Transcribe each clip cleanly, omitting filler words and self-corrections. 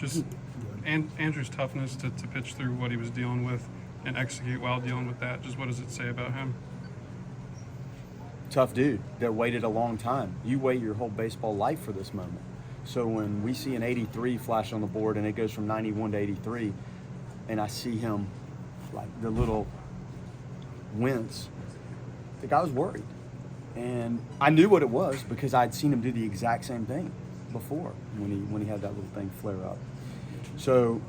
Just Andrew's toughness to pitch through what he was dealing with and execute while dealing with that. Just what does it say about him? Tough dude that waited a long time. You wait your whole baseball life for this moment. So when we see an 83 flash on the board and it goes from 91 to 83, and I see him like the little wince, the guy was worried. And I knew what it was because I'd seen him do the exact same thing before when he had that little thing flare up. So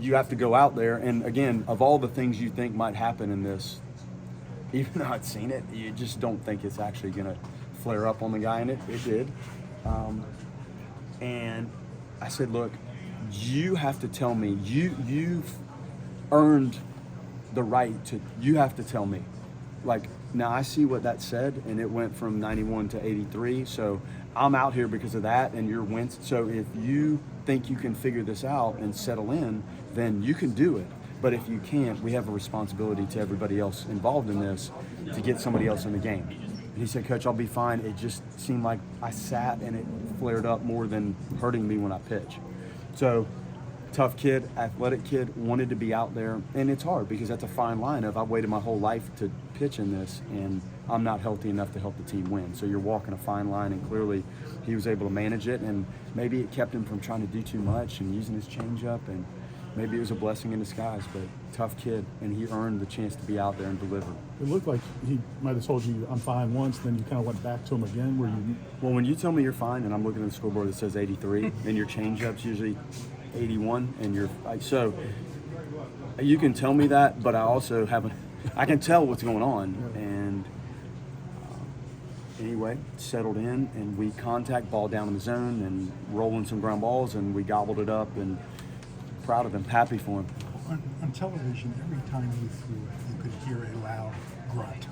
you have to go out there, and again, of all the things you think might happen in this, even though I'd seen it, you just don't think it's actually going to flare up on the guy, and it did. And I said, look, you have to tell me, you've earned the right to, you have to tell me. Like, now I see what that said, and it went from 91 to 83, so I'm out here because of that, and you're Winston. So if you think you can figure this out and settle in, then you can do it. But if you can't, we have a responsibility to everybody else involved in this to get somebody else in the game. And he said, Coach, I'll be fine. It just seemed like I sat and it flared up more than hurting me when I pitch. So tough kid, athletic kid, wanted to be out there. And it's hard because that's a fine line of I've waited my whole life to pitch in this and I'm not healthy enough to help the team win. So you're walking a fine line, and clearly he was able to manage it, and maybe it kept him from trying to do too much and using his changeup, and maybe it was a blessing in disguise, but tough kid, and he earned the chance to be out there and deliver. It looked like he might have told you, I'm fine once, then you kind of went back to him again. Well, when you tell me you're fine, and I'm looking at the scoreboard that says 83, and your changeup's usually 81, and you're so you can tell me that, but I also haven't. I can tell what's going on, and anyway, settled in, and we contact ball down in the zone and rolling some ground balls, and we gobbled it up, and proud of him, happy for him. On television, every time he threw it, you could hear a loud grunt.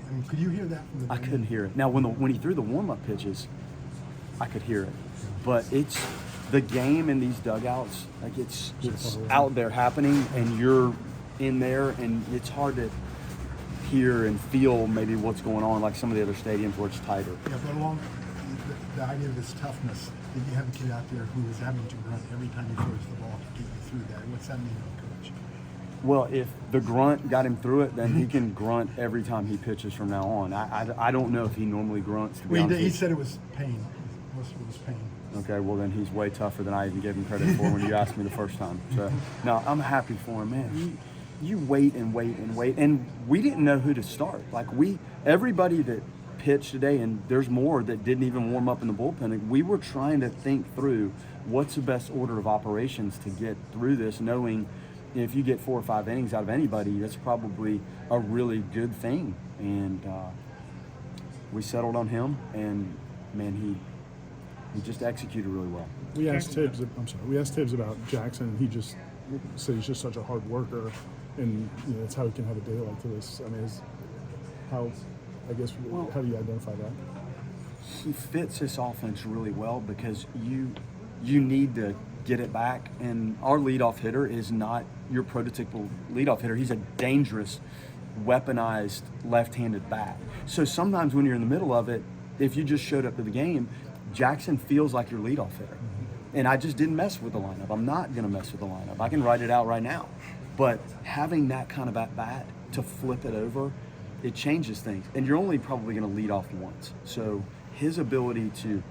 I mean, could you hear that from the I couldn't hear it. Now, when he threw the warm-up pitches, I could hear it. But it's the game in these dugouts, like it's out there happening, and you're in there, and it's hard to hear and feel maybe what's going on, like some of the other stadiums where it's tighter. Yeah, but along the idea of this toughness, if you have a kid out there who is having to grunt every time he throws the ball to get you through that, what's that mean to a coach? Well, if the grunt got him through it, then he can grunt every time he pitches from now on. I don't know if he normally grunts. To be honest, he said it was pain. Most of it was pain. Okay, well then he's way tougher than I even gave him credit for when you asked me the first time. So, no, I'm happy for him, man. You wait and wait and wait, and we didn't know who to start. Like everybody that pitched today, and there's more that didn't even warm up in the bullpen. And we were trying to think through what's the best order of operations to get through this, knowing if you get 4 or 5 innings out of anybody, that's probably a really good thing. And we settled on him, and man, he just executed really well. We asked Tibbs about Jackson, and he just said he's just such a hard worker, and that's how he can have a day like this. I mean, how do you identify that? He fits this offense really well because you need to get it back, and our leadoff hitter is not your prototypical leadoff hitter. He's a dangerous, weaponized left-handed bat. So sometimes when you're in the middle of it, if you just showed up to the game, Jackson feels like your leadoff hitter. And I just didn't mess with the lineup. I'm not going to mess with the lineup. I can write it out right now. But having that kind of at-bat to flip it over, it changes things. And you're only probably going to lead off once. So his ability to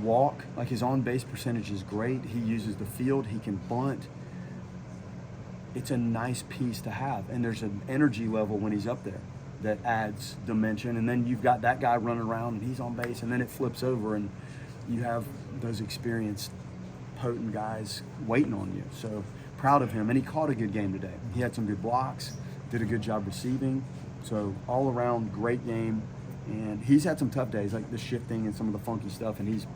walk, like his on-base percentage is great. He uses the field. He can bunt. It's a nice piece to have. And there's an energy level when he's up there that adds dimension. And then you've got that guy running around, and he's on base, and then it flips over, and you have those experienced, potent guys waiting on you. So proud of him. And he caught a good game today. He had some good blocks, did a good job receiving. So all around, great game. And he's had some tough days, like the shifting and some of the funky stuff, and he's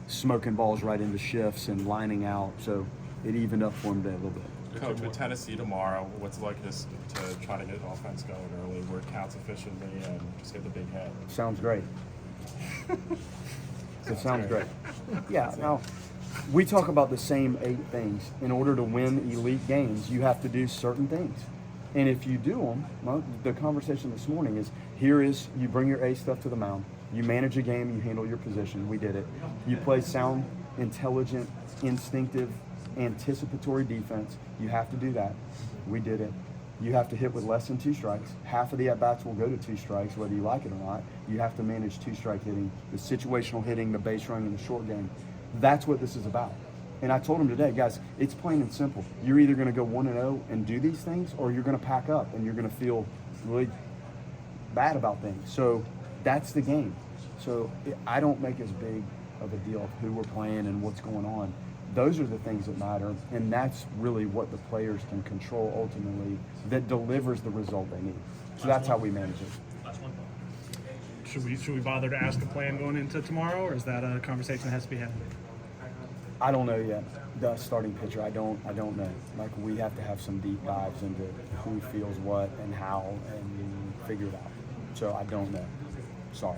smoking balls right into shifts and lining out. So it evened up for him today a little bit. Coach, with Tennessee tomorrow, what's it like to try to get offense going early where it counts efficiently and just get the big hit? Sounds great. It sounds great. Yeah, now, we talk about the same 8 things. In order to win elite games, you have to do certain things. And if you do them, well, the conversation this morning is, you bring your A stuff to the mound. You manage a game, you handle your position. We did it. You play sound intelligent, instinctive, anticipatory defense. You have to do that. We did it. You have to hit with less than 2 strikes. Half of the at-bats will go to 2 strikes, whether you like it or not. You have to manage 2-strike hitting, the situational hitting, the base running, and the short game. That's what this is about. And I told him today, guys, it's plain and simple. You're either going to go 1-0 and do these things, or you're going to pack up and you're going to feel really bad about things. So that's the game. So I don't make as big of a deal of who we're playing and what's going on. Those are the things that matter, and that's really what the players can control ultimately that delivers the result they need. So that's how we manage it. Should we bother to ask a plan going into tomorrow, or is that a conversation that has to be had? I don't know yet. The starting pitcher, I don't know. Like, we have to have some deep dives into who feels what and how and figure it out. So I don't know.